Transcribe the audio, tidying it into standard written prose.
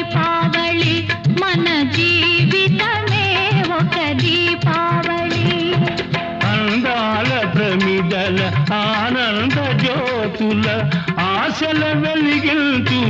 దీపావళి మన జీవితమే ఒక దీపావళి అందాల ప్రమిదల ఆనంద జ్యోతుల ఆశల వెలిగించు